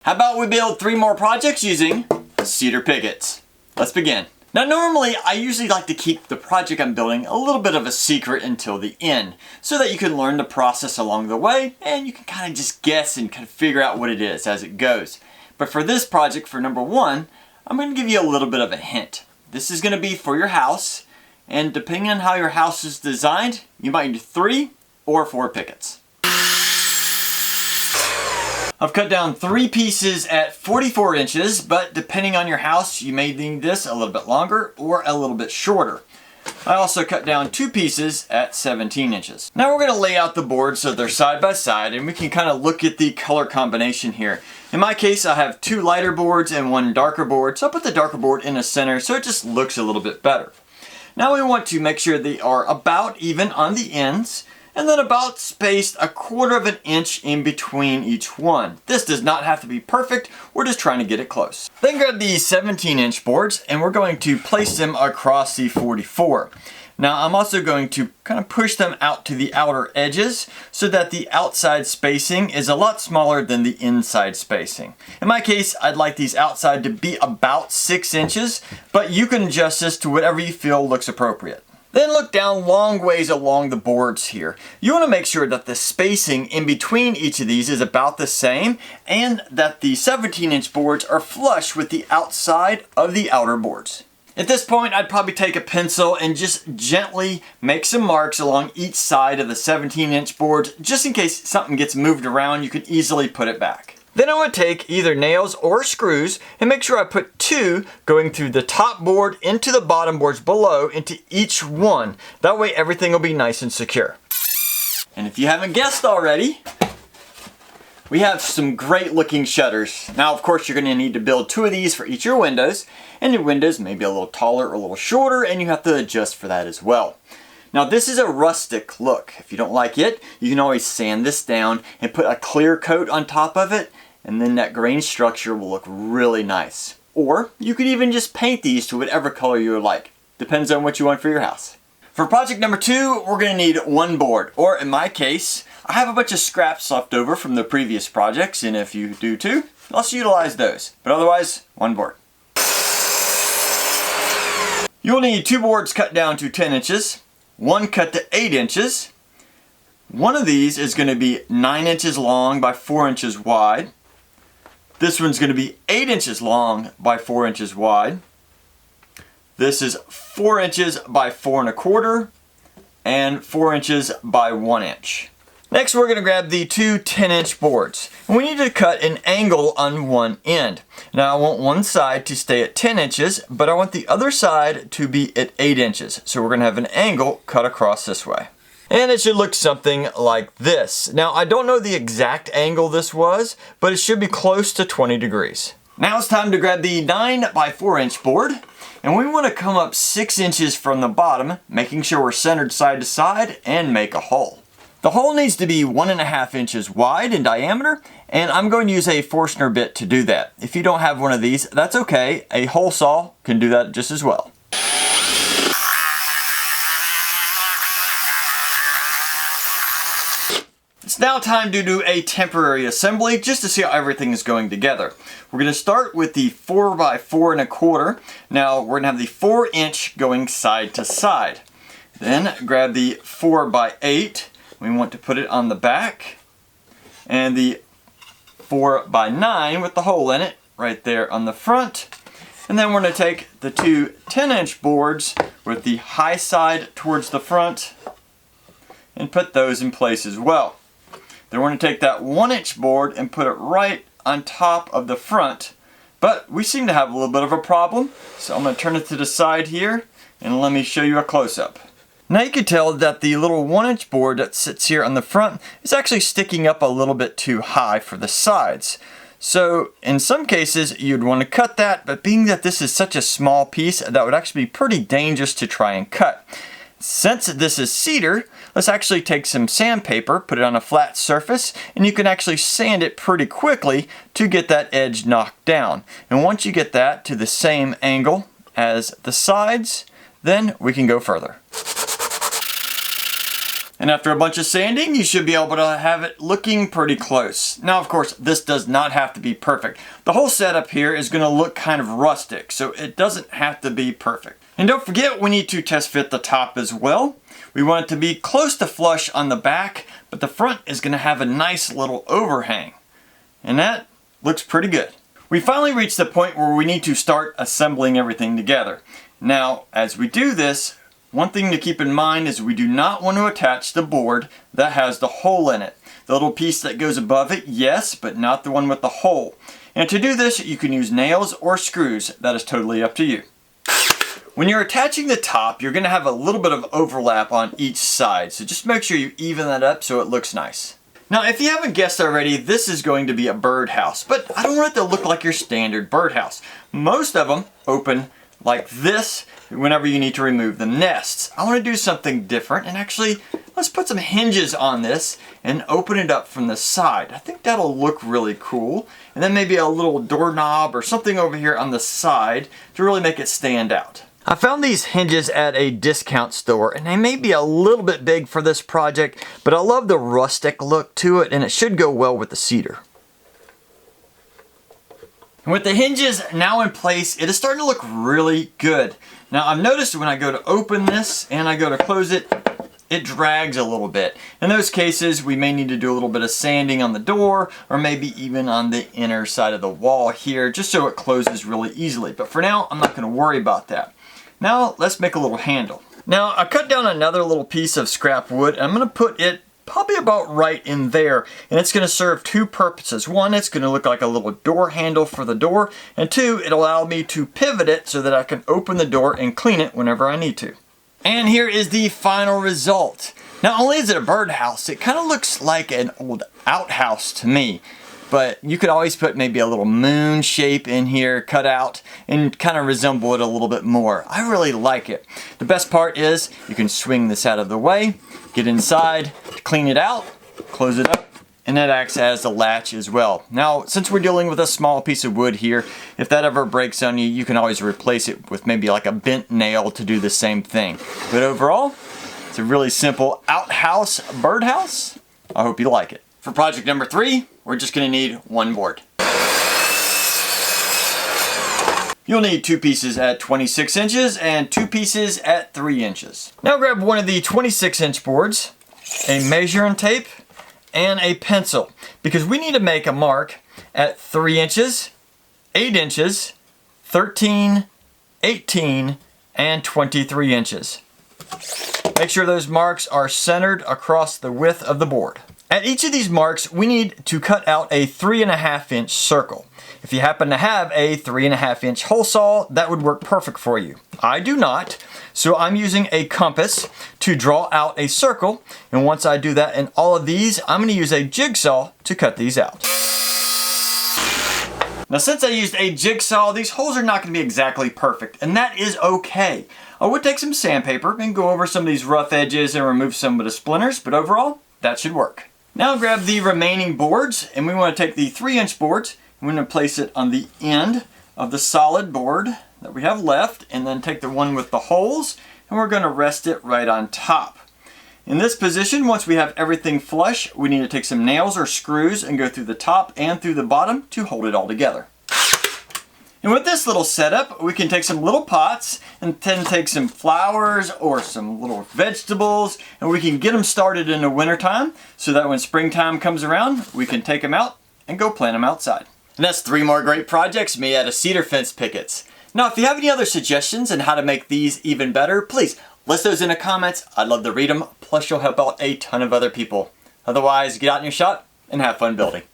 How about we build 3 more projects using cedar pickets? Let's begin. Now normally I usually like to keep the project I'm building a little bit of a secret until the end so that you can learn the process along the way and you can kind of just guess and kind of figure out what it is as it goes. But for this project, for number 1, I'm going to give you a little bit of a hint. This is going to be for your house, and depending on how your house is designed, you might need 3 or 4 pickets. I've cut down 3 pieces at 44 inches, but depending on your house, you may need this a little bit longer or a little bit shorter. I also cut down 2 pieces at 17 inches. Now we're going to lay out the boards so they're side by side and we can kind of look at the color combination here. In my case, I have 2 lighter boards and 1 darker board, so I'll put the darker board in the center so it just looks a little bit better. Now we want to make sure they are about even on the ends, and then about spaced 1/4 of an inch in between each one. This does not have to be perfect, we're just trying to get it close. Then grab the 17-inch boards and we're going to place them across the 44. Now I'm also going to kind of push them out to the outer edges so that the outside spacing is a lot smaller than the inside spacing. In my case, I'd like these outside to be about 6 inches, but you can adjust this to whatever you feel looks appropriate. Then look down long ways along the boards here. You want to make sure that the spacing in between each of these is about the same and that the 17-inch boards are flush with the outside of the outer boards. At this point, I'd probably take a pencil and just gently make some marks along each side of the 17-inch boards just in case something gets moved around, you can easily put it back. Then I would take either nails or screws and make sure I put 2 going through the top board into the bottom boards below into each one. That way everything will be nice and secure. And if you haven't guessed already, we have some great looking shutters. Now of course you're going to need to build 2 of these for each of your windows, and your windows may be a little taller or a little shorter and you have to adjust for that as well. Now this is a rustic look. If you don't like it, you can always sand this down and put a clear coat on top of it, and then that grain structure will look really nice. Or you could even just paint these to whatever color you would like. Depends on what you want for your house. For project number 2, we're going to need 1 board, or in my case, I have a bunch of scraps left over from the previous projects, and if you do too, let's utilize those. But otherwise, 1 board. You'll need 2 boards cut down to 10 inches. 1 cut to 8 inches. One of these is going to be 9 inches long by 4 inches wide. This one's going to be 8 inches long by 4 inches wide. This is 4 inches by 4 1/4 and 4 inches by 1 inch. Next we're going to grab the 2 10-inch boards. And we need to cut an angle on one end. Now I want one side to stay at 10 inches, but I want the other side to be at 8 inches. So we're going to have an angle cut across this way. And it should look something like this. Now I don't know the exact angle this was, but it should be close to 20 degrees. Now it's time to grab the 9 by 4 inch board. And we want to come up 6 inches from the bottom, making sure we're centered side to side, and make a hole. The hole needs to be 1.5 inches wide in diameter, and I'm going to use a Forstner bit to do that. If you don't have one of these, that's okay. A hole saw can do that just as well. It's now time to do a temporary assembly just to see how everything is going together. We're going to start with the 4 by 4 1/4. Now we're going to have the 4 inch going side to side. Then grab the 4 by 8. We want to put it on the back, and the 4 by 9 with the hole in it right there on the front. And then we're going to take the 2 10-inch boards with the high side towards the front and put those in place as well. Then we're going to take that 1-inch board and put it right on top of the front, but we seem to have a little bit of a problem, so I'm going to turn it to the side here and let me show you a close-up. Now you can tell that the little 1-inch board that sits here on the front is actually sticking up a little bit too high for the sides. So in some cases you'd want to cut that, but being that this is such a small piece, that would actually be pretty dangerous to try and cut. Since this is cedar, let's actually take some sandpaper, put it on a flat surface, and you can actually sand it pretty quickly to get that edge knocked down. And once you get that to the same angle as the sides, then we can go further. And after a bunch of sanding, you should be able to have it looking pretty close. Now, of course, this does not have to be perfect. The whole setup here is going to look kind of rustic, so it doesn't have to be perfect. And don't forget, we need to test fit the top as well. We want it to be close to flush on the back, but the front is going to have a nice little overhang. And that looks pretty good. We finally reached the point where we need to start assembling everything together. Now, as we do this, one thing to keep in mind is we do not want to attach the board that has the hole in it. The little piece that goes above it, yes, but not the one with the hole. And to do this, you can use nails or screws. That is totally up to you. When you're attaching the top, you're going to have a little bit of overlap on each side. So just make sure you even that up so it looks nice. Now, if you haven't guessed already, this is going to be a birdhouse, but I don't want it to look like your standard birdhouse. Most of them open like this whenever you need to remove the nests. I want to do something different, and actually let's put some hinges on this and open it up from the side. I think that'll look really cool. And then maybe a little doorknob or something over here on the side to really make it stand out. I found these hinges at a discount store, and they may be a little bit big for this project, but I love the rustic look to it, and it should go well with the cedar. And with the hinges now in place, it is starting to look really good. Now, I've noticed when I go to open this and I go to close it, it drags a little bit. In those cases, we may need to do a little bit of sanding on the door, or maybe even on the inner side of the wall here, just so it closes really easily. But for now, I'm not going to worry about that. Now, let's make a little handle. Now, I cut down another little piece of scrap wood, and I'm going to put it probably about right in there, and it's going to serve two purposes. One, it's going to look like a little door handle for the door, and two, it'll allow me to pivot it so that I can open the door and clean it whenever I need to. And here is the final result. Not only is it a birdhouse, it kind of looks like an old outhouse to me. But you could always put maybe a little moon shape in here, cut out, and kind of resemble it a little bit more. I really like it. The best part is you can swing this out of the way, get inside, clean it out, close it up, and that acts as the latch as well. Now, since we're dealing with a small piece of wood here, if that ever breaks on you, you can always replace it with maybe like a bent nail to do the same thing. But overall, it's a really simple outhouse birdhouse. I hope you like it. For project number 3, we're just going to need one board. You'll need 2 pieces at 26 inches and 2 pieces at 3 inches. Now grab one of the 26-inch boards, a measuring tape, and a pencil, because we need to make a mark at 3 inches, 8 inches, 13, 18, and 23 inches. Make sure those marks are centered across the width of the board. At each of these marks, we need to cut out a 3.5-inch circle. If you happen to have a 3.5-inch hole saw, that would work perfect for you. I do not, so I'm using a compass to draw out a circle, and once I do that in all of these, I'm going to use a jigsaw to cut these out. Now, since I used a jigsaw, these holes are not going to be exactly perfect, and that is okay. I would take some sandpaper and go over some of these rough edges and remove some of the splinters, but overall, that should work. Now grab the remaining boards, and we want to take the 3-inch boards, and we're going to place it on the end of the solid board that we have left, and then take the one with the holes, and we're going to rest it right on top. In this position, once we have everything flush, we need to take some nails or screws and go through the top and through the bottom to hold it all together. And with this little setup, we can take some little pots and then take some flowers or some little vegetables, and we can get them started in the wintertime so that when springtime comes around, we can take them out and go plant them outside. And that's 3 more great projects made out of cedar fence pickets. Now, if you have any other suggestions on how to make these even better, please list those in the comments. I'd love to read them, plus you'll help out a ton of other people. Otherwise, get out in your shop and have fun building.